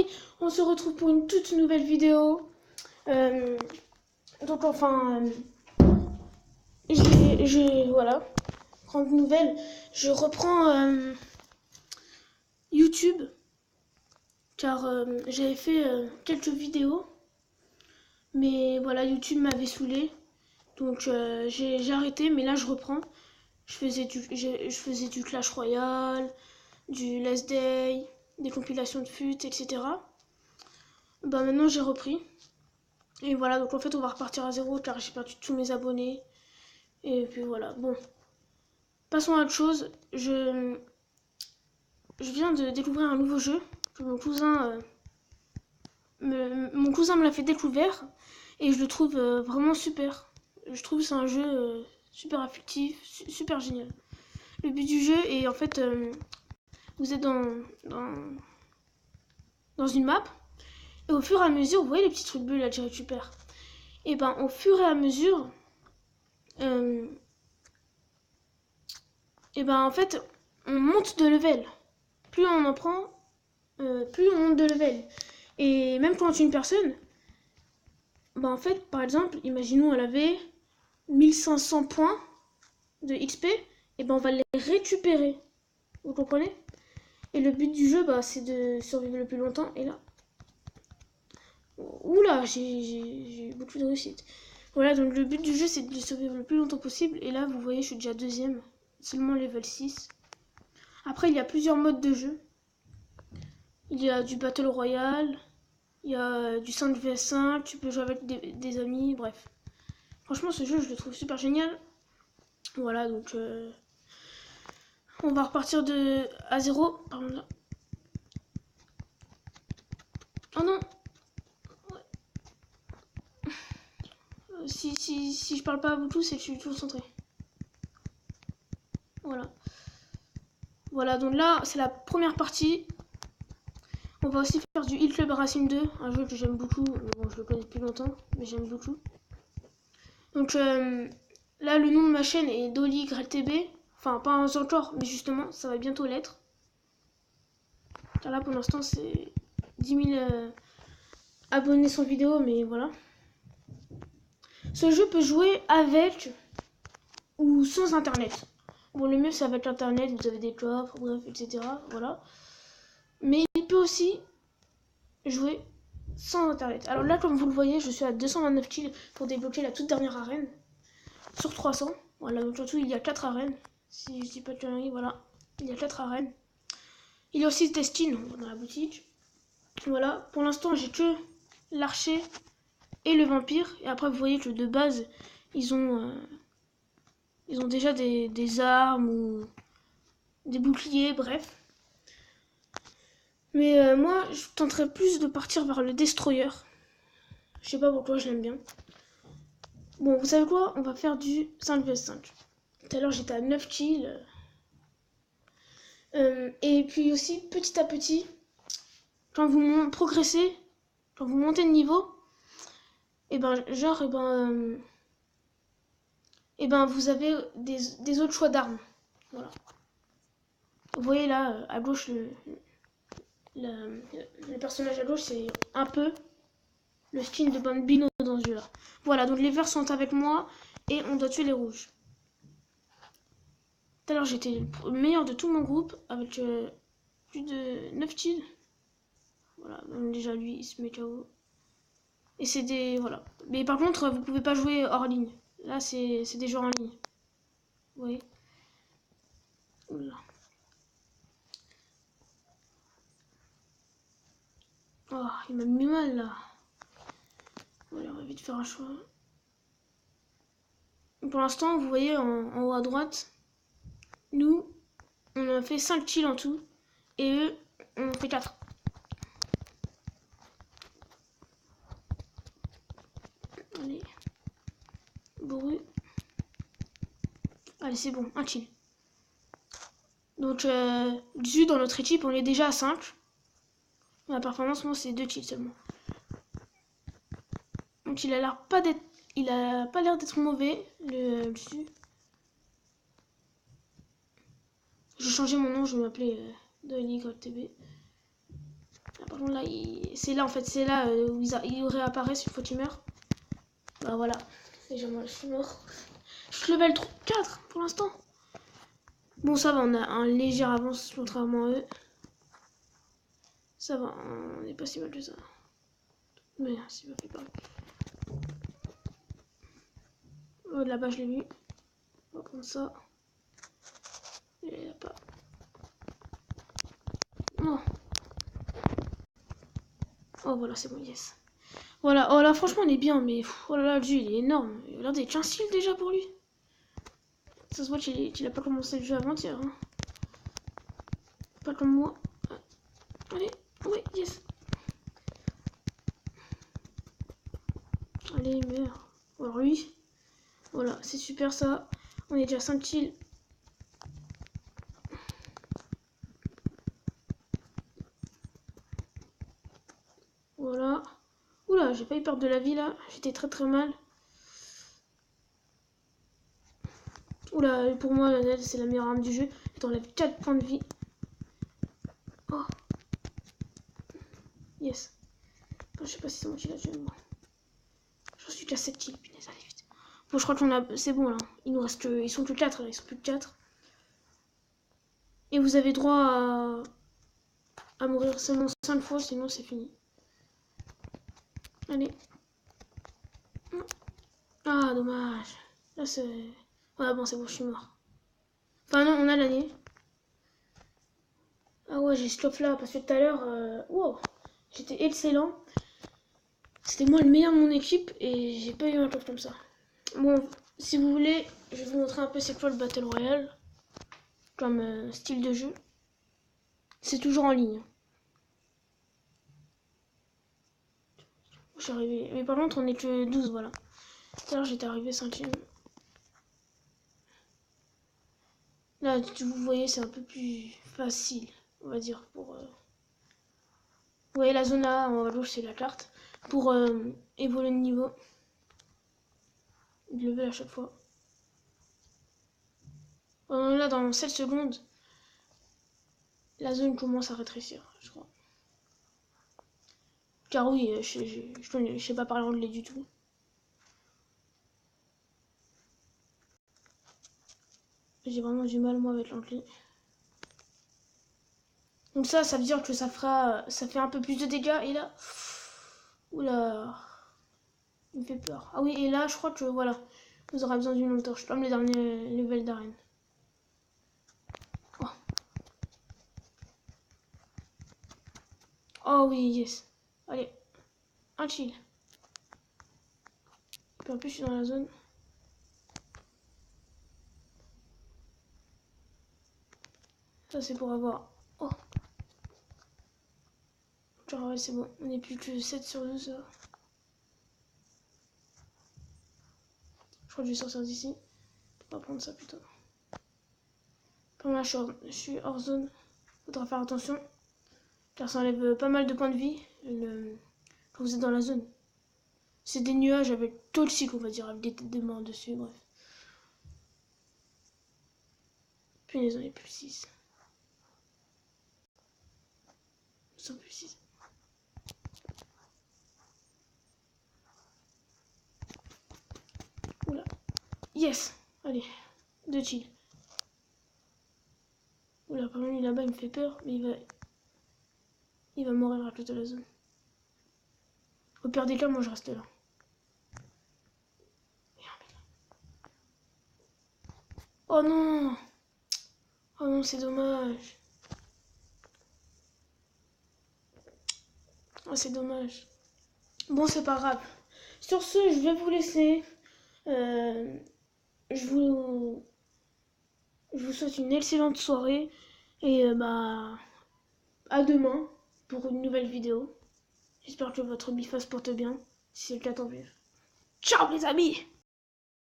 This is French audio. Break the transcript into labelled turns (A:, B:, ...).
A: amis, on se retrouve pour une toute nouvelle vidéo. Donc enfin, voilà, grande nouvelle, je reprends YouTube, car j'avais fait quelques vidéos, mais voilà, YouTube m'avait saoulé, donc j'ai arrêté, mais là je reprends. Je faisais du Clash Royale, du Last Day, des compilations de FUT, etc. Bah maintenant j'ai repris. Et voilà, donc en fait on va repartir à zéro car j'ai perdu tous mes abonnés. Et puis voilà, bon. Passons à autre chose. Je viens de découvrir un nouveau jeu que mon cousin me l'a fait découvrir. Et je le trouve vraiment super. Je trouve que c'est un jeu super affectif, super génial. Le but du jeu est en fait, vous êtes dans une map. Et au fur et à mesure, vous voyez les petits trucs bleus là que je récupère. Et ben au fur et à mesure, et ben en fait, on monte de level. Plus on en prend, plus on monte de level. Et même quand une personne, ben en fait, par exemple, imaginons elle avait 1500 points de XP, et ben on va les récupérer. Vous comprenez? Et le but du jeu, bah, c'est de survivre le plus longtemps. Et là, oula, j'ai eu beaucoup de réussite. Voilà, donc le but du jeu, c'est de survivre le plus longtemps possible. Et là, vous voyez, je suis déjà deuxième, seulement level 6. Après, il y a plusieurs modes de jeu. Il y a du Battle Royale, il y a du 5 vs 5, tu peux jouer avec des amis, bref. Franchement, ce jeu, je le trouve super génial. Voilà, donc on va repartir à zéro. Pardon, là. Oh non. Si je parle pas à vous tous, c'est que je suis tout concentré. Voilà. Voilà, donc là, c'est la première partie. On va aussi faire du Heal Club Racing 2, un jeu que j'aime beaucoup. Bon, je le connais depuis longtemps, mais j'aime beaucoup. Donc là, le nom de ma chaîne est DollyGrelTB. Enfin, pas encore, mais justement, ça va bientôt l'être. Car là, pour l'instant, c'est 10 000 abonnés sans vidéo, mais voilà. Ce jeu peut jouer avec ou sans internet. Bon, le mieux, c'est avec internet, vous avez des coffres, bref, etc. Voilà. Mais il peut aussi jouer sans internet. Alors là, comme vous le voyez, je suis à 229 kills pour débloquer la toute dernière arène. Sur 300. Voilà, donc surtout, il y a 4 arènes. Si je dis pas de conneries, voilà. Il y a 4 arènes. Il y a aussi des skins dans la boutique. Voilà, pour l'instant, j'ai que l'archer et le vampire. Et après, vous voyez que de base, ils ont déjà des armes ou des boucliers, bref. Mais moi, je tenterais plus de partir vers le destroyer. Je sais pas pourquoi, je l'aime bien. Bon, vous savez quoi? On va faire du 5 vs 5. Tout à l'heure, j'étais à 9 kills. Et puis aussi, petit à petit, quand vous progressez, quand vous montez de niveau, et ben, vous avez des autres choix d'armes. Voilà. Vous voyez là, à gauche, le personnage à gauche, c'est un peu le skin de Bambino dans ce jeu-là. Voilà, donc les verts sont avec moi et on doit tuer les rouges. Tout à l'heure, j'étais le meilleur de tout mon groupe avec plus de 9 kills. Voilà, même déjà lui, il se met KO. Et c'est des... Voilà. Mais par contre, vous pouvez pas jouer hors ligne. Là, c'est des jeux en ligne. Vous voyez? Oula. Oh, il m'a mis mal, là. Voilà, on va vite faire un choix. Pour l'instant, vous voyez, en haut à droite, nous, on a fait 5 kills en tout. Et eux, on en fait 4. Allez. Bourru. Allez, c'est bon, un kill. Donc, Xu, dans notre équipe, on est déjà à 5. La performance, moi, c'est 2 kills seulement. Donc, il a l'air pas d'être... Il a pas l'air d'être mauvais, le Xu. J'ai changé mon nom, je vais m'appeler DollyGrelTB. Par contre là, c'est là en fait, c'est là où ils réapparaissent une fois qu'ils meurent. Bah voilà. Déjà moi je suis mort. Je suis level 4 pour l'instant. Bon ça va, on a un léger avance contrairement à eux. Ça va, on n'est pas si mal que ça. Mais c'est pas fait pareil. Là-bas je l'ai vu. On va prendre ça. Il n'y a pas. Oh. Oh voilà, c'est bon, yes. Voilà, oh là franchement on est bien, mais oh là là, le jeu il est énorme. Regardez, 15 kills déjà pour lui. Ça se voit qu'il a pas commencé le jeu avant-hier. Hein. Pas comme moi. Allez, oui, yes. Allez, meurs. Alors lui, voilà, c'est super ça. On est déjà 5 kills. Voilà. Oula, j'ai pas eu peur de la vie là. J'étais très mal. Oula, pour moi, la c'est la meilleure arme du jeu. Elle t'enlève 4 points de vie. Oh. Yes. Enfin, je sais pas si c'est moi qui l'a tué, moi. J'en suis déjà 7 kills, punaise, allez vite. Bon, je crois qu'on a. C'est bon là. Il nous reste que. Ils sont plus 4 là, ils sont plus que 4. Et vous avez droit à mourir seulement 5 fois, sinon c'est fini. Allez. Ah, dommage. Là, c'est. Ouais, bon, c'est bon, je suis mort. Enfin, non, on a l'année. Ah ouais, j'ai stop là, parce que tout à l'heure, wow, j'étais excellent. C'était moi le meilleur de mon équipe, et j'ai pas eu un top comme ça. Bon, si vous voulez, je vais vous montrer un peu c'est quoi le Battle Royale. Comme style de jeu. C'est toujours en ligne. Je suis arrivé. Mais par contre, on est que 12, voilà. Tout à l'heure, j'étais arrivé 5ème. Là, vous voyez, c'est un peu plus facile, on va dire, pour... Vous voyez, la zone A, en gauche, c'est la carte. Pour évoluer de niveau. De level à chaque fois. Là, dans 7 secondes, la zone commence à rétrécir, je crois. Car oui, je sais pas parler anglais du tout. J'ai vraiment du mal, moi, avec l'anglais. Donc ça veut dire que ça fait un peu plus de dégâts. Et là, oula, il me fait peur. Ah oui, et là, je crois que, voilà, vous aurez besoin d'une lampe torche, comme les derniers levels d'arène. Oh. Oh oui, yes. Allez, un chill. Puis en plus, je suis dans la zone. Ça, c'est pour avoir... Oh. Genre, ouais, c'est bon. On n'est plus que 7 sur 12. Ça. Je crois que je vais sortir d'ici. On va prendre ça plutôt. Comme là, je suis hors zone. Faudra faire attention. Car ça enlève pas mal de points de vie quand vous êtes dans la zone. C'est des nuages avec toxiques, on va dire, avec des têtes de mort dessus, bref. Punaise, on est plus 6. Ils sont plus 6. Oula. Yes. Allez. 2 chill. Oula, par contre, lui là-bas, il me fait peur, mais il va mourir à cause de la zone. Au pire des cas, moi, je reste là. Oh non. Oh non, c'est dommage. Oh, c'est dommage. Bon, c'est pas grave. Sur ce, je vais vous laisser. Je vous souhaite une excellente soirée. Et bah, à demain pour une nouvelle vidéo. J'espère que votre bifa se porte bien. Si c'est le cas, tant mieux. Ciao les amis!